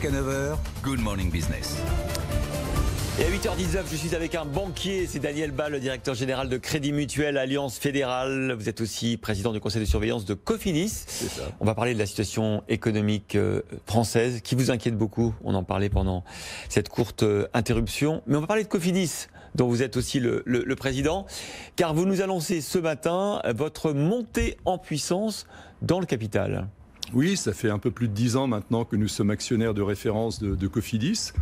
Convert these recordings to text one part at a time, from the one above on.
Jusqu'à 9h, Good Morning Business. Et à 8h19, je suis avec un banquier, c'est Daniel Bas, le directeur général de Crédit Mutuel Alliance Fédérale. Vous êtes aussi président du conseil de surveillance de Cofidis. C'est ça. On va parler de la situation économique française qui vous inquiète beaucoup. On en parlait pendant cette courte interruption. Mais on va parler de Cofidis, dont vous êtes aussi le président, car vous nous annoncez ce matin votre montée en puissance dans le capital. Oui, ça fait un peu plus de 10 ans maintenant que nous sommes actionnaires de référence de Cofidis.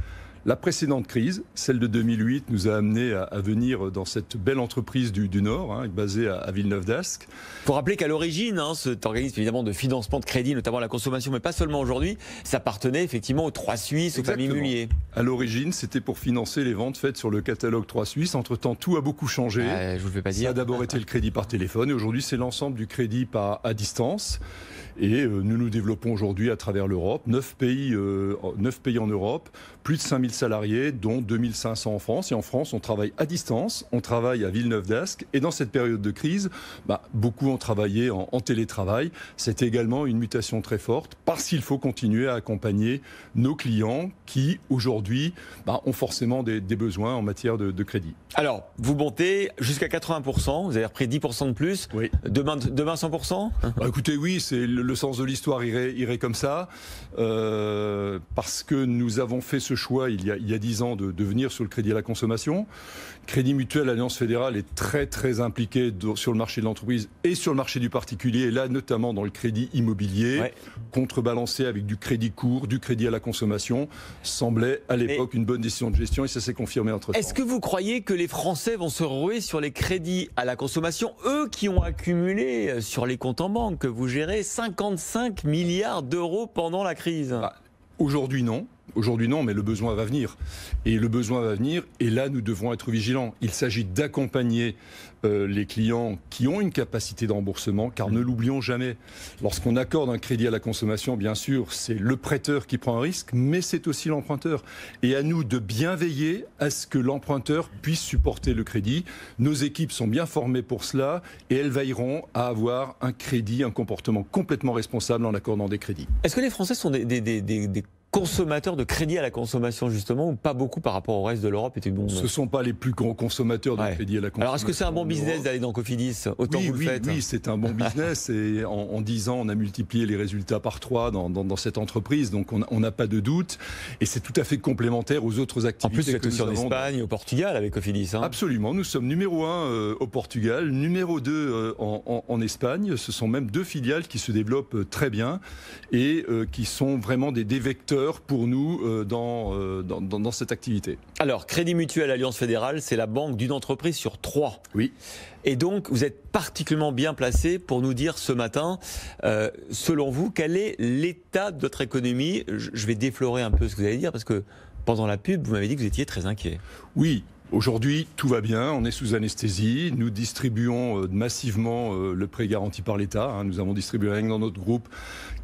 La précédente crise, celle de 2008, nous a amené à venir dans cette belle entreprise du Nord, basée à Villeneuve-d'Ascq. Il faut rappeler qu'à l'origine, cet organisme évidemment de financement de crédit, notamment à la consommation, mais pas seulement aujourd'hui, ça appartenait effectivement aux Trois Suisses, aux familles Mullier. À l'origine, c'était pour financer les ventes faites sur le catalogue Trois Suisses. Entre-temps, tout a beaucoup changé. Je vous le fais pas dire. Ça a d'abord été le crédit par téléphone et aujourd'hui, c'est l'ensemble du crédit à distance. Et nous nous développons aujourd'hui à travers l'Europe, 9 pays en Europe, plus de 5000 salariés, dont 2500 en France. Et en France, on travaille à distance, on travaille à Villeneuve-d'Ascq. Et dans cette période de crise, beaucoup ont travaillé en télétravail. C'est également une mutation très forte parce qu'il faut continuer à accompagner nos clients qui, aujourd'hui, ont forcément des besoins en matière de crédit. Alors, vous montez jusqu'à 80%, vous avez repris 10% de plus. Oui. Demain 100%. Écoutez, oui, c'est le sens de l'histoire irait comme ça, parce que nous avons fait ce choix il y a 10 ans de venir sur le crédit à la consommation. Crédit Mutuel Alliance Fédérale est très très impliqué sur le marché de l'entreprise et sur le marché du particulier, et là notamment dans le crédit immobilier, contrebalancé avec du crédit court, du crédit à la consommation, semblait à l'époque une bonne décision de gestion et ça s'est confirmé entre-temps. Est-ce que vous croyez que les Français vont se ruer sur les crédits à la consommation, eux qui ont accumulé sur les comptes en banque que vous gérez 55 milliards d'euros pendant la crise? Aujourd'hui non. Aujourd'hui non, mais le besoin va venir. Et le besoin va venir, et là nous devrons être vigilants. Il s'agit d'accompagner les clients qui ont une capacité de remboursement, car ne l'oublions jamais. Lorsqu'on accorde un crédit à la consommation, bien sûr, c'est le prêteur qui prend un risque, mais c'est aussi l'emprunteur. Et à nous de bien veiller à ce que l'emprunteur puisse supporter le crédit. Nos équipes sont bien formées pour cela, et elles veilleront à avoir un crédit, un comportement complètement responsable en accordant des crédits. Est-ce que les Français sont des consommateurs de crédit à la consommation justement, ou pas beaucoup par rapport au reste de l'Europe et du monde? Ce ne sont pas les plus grands consommateurs de crédit à la consommation. Alors est-ce que c'est un bon business d'aller dans Cofidis? Autant vous le faites. Oui, c'est un bon business et en 10 ans on a multiplié les résultats par 3 dans cette entreprise, donc on n'a pas de doute et c'est tout à fait complémentaire aux autres activités. En plus vous êtes aussi en Espagne, au Portugal avec Cofidis. Absolument, nous sommes numéro 1 au Portugal, numéro 2 en Espagne. Ce sont même 2 filiales qui se développent très bien et qui sont vraiment des vecteurs pour nous dans cette activité. Alors, Crédit Mutuel Alliance Fédérale, c'est la banque d'une entreprise sur 3. Oui. Et donc, vous êtes particulièrement bien placé pour nous dire ce matin, selon vous, quel est l'état de notre économie? Je vais déflorer un peu ce que vous allez dire, parce que pendant la pub, vous m'avez dit que vous étiez très inquiet. Oui. Aujourd'hui, tout va bien, on est sous anesthésie, nous distribuons massivement le prêt garanti par l'État. Nous avons distribué rien que dans notre groupe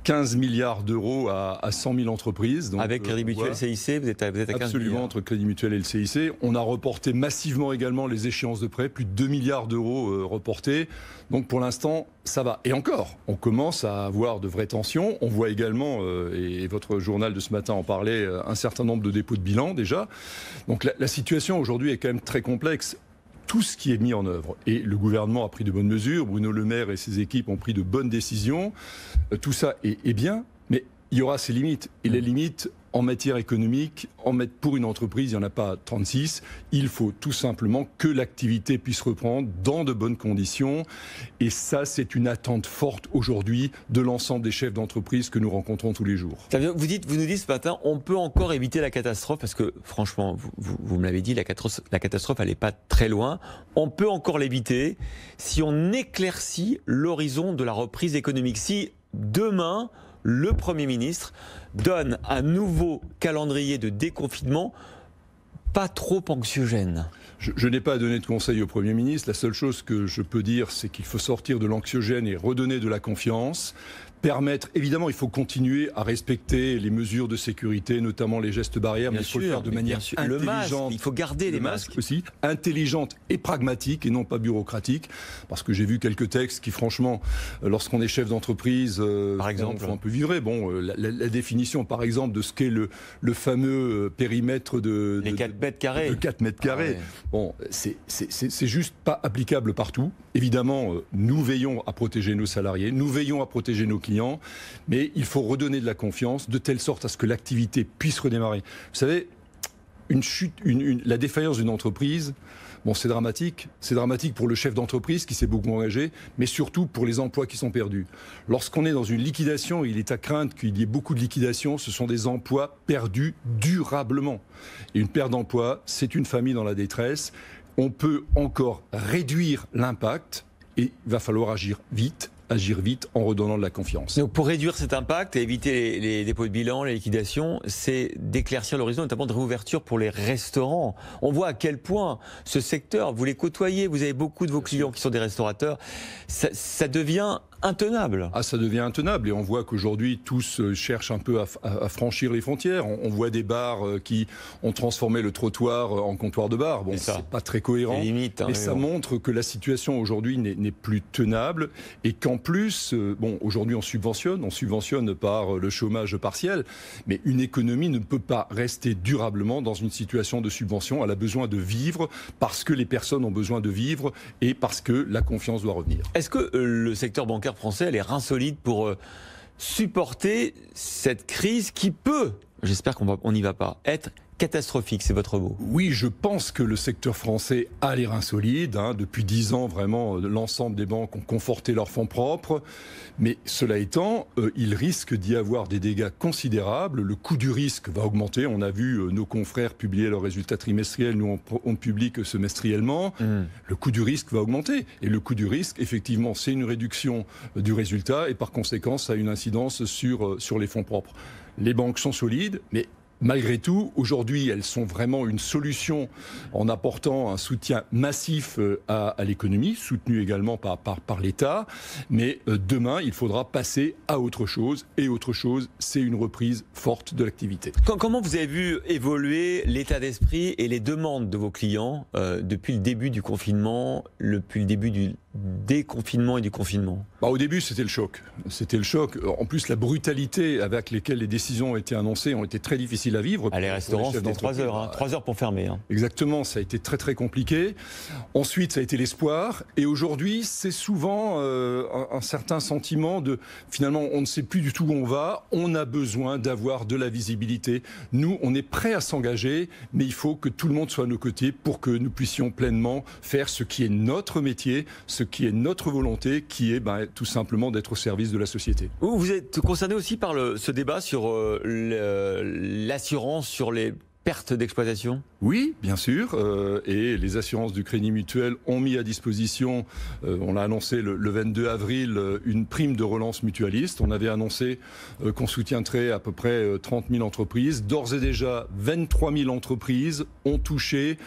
15 milliards d'euros à 100 000 entreprises. Donc, avec Crédit Mutuel, CIC, vous êtes à 15 absolument, milliards. entre Crédit Mutuel et le CIC. On a reporté massivement également les échéances de prêt, plus de 2 milliards d'euros reportés. Donc pour l'instant, ça va. Et encore, on commence à avoir de vraies tensions. On voit également, et votre journal de ce matin en parlait, un certain nombre de dépôts de bilan déjà. Donc la situation aujourd'hui est quand même très complexe. Tout ce qui est mis en œuvre, et le gouvernement a pris de bonnes mesures, Bruno Le Maire et ses équipes ont pris de bonnes décisions, tout ça est bien, mais il y aura ses limites. Et les limites en matière économique, pour une entreprise, il n'y en a pas 36. Il faut tout simplement que l'activité puisse reprendre dans de bonnes conditions. Et ça, c'est une attente forte aujourd'hui de l'ensemble des chefs d'entreprise que nous rencontrons tous les jours. Vous nous dites ce matin, on peut encore éviter la catastrophe, parce que franchement, vous me l'avez dit, la catastrophe, elle n'est pas très loin. On peut encore l'éviter si on éclaircit l'horizon de la reprise économique. Si demain, le Premier ministre donne un nouveau calendrier de déconfinement pas trop anxiogène. Je n'ai pas à donner de conseil au Premier ministre. La seule chose que je peux dire, c'est qu'il faut sortir de l'anxiogène et redonner de la confiance. permettre, évidemment, il faut continuer à respecter les mesures de sécurité, notamment les gestes barrières, mais il faut le faire de manière intelligente. Le masque, il faut garder les masques aussi, intelligente et pragmatique et non pas bureaucratique, parce que j'ai vu quelques textes qui, franchement, lorsqu'on est chef d'entreprise, par exemple, font un peu vibrer. Bon, la définition, par exemple, de ce qu'est le fameux périmètre de 4 mètres carrés. De 4 mètres carrés. Bon, c'est juste pas applicable partout. Évidemment, nous veillons à protéger nos salariés, nous veillons à protéger nos clients, mais il faut redonner de la confiance de telle sorte à ce que l'activité puisse redémarrer. Vous savez, la défaillance d'une entreprise, bon, c'est dramatique. C'est dramatique pour le chef d'entreprise qui s'est beaucoup engagé, mais surtout pour les emplois qui sont perdus. Lorsqu'on est dans une liquidation, il est à craindre qu'il y ait beaucoup de liquidations. Ce sont des emplois perdus durablement. Et une perte d'emploi, c'est une famille dans la détresse. On peut encore réduire l'impact et il va falloir agir vite en redonnant de la confiance. Donc pour réduire cet impact et éviter les dépôts de bilan, les liquidations, c'est d'éclaircir l'horizon, notamment de réouverture pour les restaurants. On voit à quel point ce secteur, vous les côtoyez, vous avez beaucoup de vos clients qui sont des restaurateurs, ça devient intenable. Ah, ça devient intenable et on voit qu'aujourd'hui tous cherchent un peu à franchir les frontières. On voit des bars qui ont transformé le trottoir en comptoir de bar. Bon, c'est pas très cohérent, limite, hein, mais ça montre que la situation aujourd'hui n'est plus tenable et qu'en plus, bon, aujourd'hui on subventionne par le chômage partiel, mais une économie ne peut pas rester durablement dans une situation de subvention. Elle a besoin de vivre parce que les personnes ont besoin de vivre et parce que la confiance doit revenir. Est-ce que le secteur bancaire français a les reins solides pour supporter cette crise qui peut, j'espère qu'on n'y va pas, être catastrophique, c'est votre mot? Oui, je pense que le secteur français a les reins solides. Depuis 10 ans, vraiment, l'ensemble des banques ont conforté leurs fonds propres. Mais cela étant, il risque d'y avoir des dégâts considérables. Le coût du risque va augmenter. On a vu nos confrères publier leurs résultats trimestriels. Nous, on publie que semestriellement. Le coût du risque va augmenter. Et le coût du risque, effectivement, c'est une réduction du résultat. Et par conséquent, ça a une incidence sur les fonds propres. Les banques sont solides, mais malgré tout, aujourd'hui, elles sont vraiment une solution en apportant un soutien massif à l'économie, soutenu également par l'État. Mais demain, il faudra passer à autre chose. Et autre chose, c'est une reprise forte de l'activité. Comment vous avez vu évoluer l'état d'esprit et les demandes de vos clients depuis le début du confinement, depuis le début du déconfinement et du confinement? Au début, c'était le choc. C'était le choc. En plus, la brutalité avec laquelle les décisions ont été annoncées ont été très difficiles à vivre. Les restaurants, c'était 3 heures. 3 heures pour fermer. Exactement, ça a été très très compliqué. Ensuite, ça a été l'espoir. Et aujourd'hui, c'est souvent un certain sentiment de, finalement, on ne sait plus du tout où on va. On a besoin d'avoir de la visibilité. Nous, on est prêts à s'engager, mais il faut que tout le monde soit à nos côtés pour que nous puissions pleinement faire ce qui est notre métier, ce qui est notre volonté, qui est tout simplement d'être au service de la société. Vous êtes concerné aussi par ce débat sur l'assurance sur les pertes d'exploitation? Oui, bien sûr. Et les assurances du Crédit Mutuel ont mis à disposition, on l'a annoncé le 22 avril, une prime de relance mutualiste. On avait annoncé qu'on soutiendrait à peu près 30 000 entreprises. D'ores et déjà, 23 000 entreprises ont touché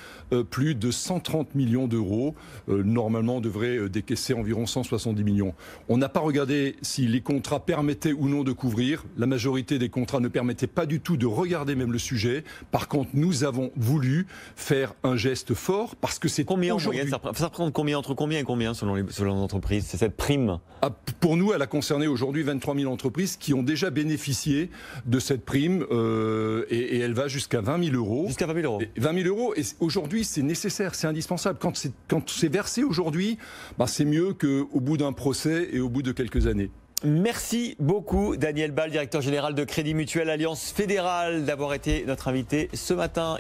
plus de 130 millions d'euros. Normalement, on devrait décaisser environ 170 millions. On n'a pas regardé si les contrats permettaient ou non de couvrir. La majorité des contrats ne permettaient pas du tout de regarder même le sujet. Par contre, nous avons voulu faire un geste fort parce que c'est combien en moyenne, ça représente combien, entre combien et combien selon les entreprises, c'est cette prime? Pour nous, elle a concerné aujourd'hui 23 000 entreprises qui ont déjà bénéficié de cette prime et elle va jusqu'à 20 000 euros. Jusqu'à 20 000 euros. 20 000 euros, et aujourd'hui c'est nécessaire, c'est indispensable. Quand c'est versé aujourd'hui, c'est mieux qu'au bout d'un procès et au bout de quelques années. Merci beaucoup Daniel Bal, directeur général de Crédit Mutuel Alliance Fédérale, d'avoir été notre invité ce matin.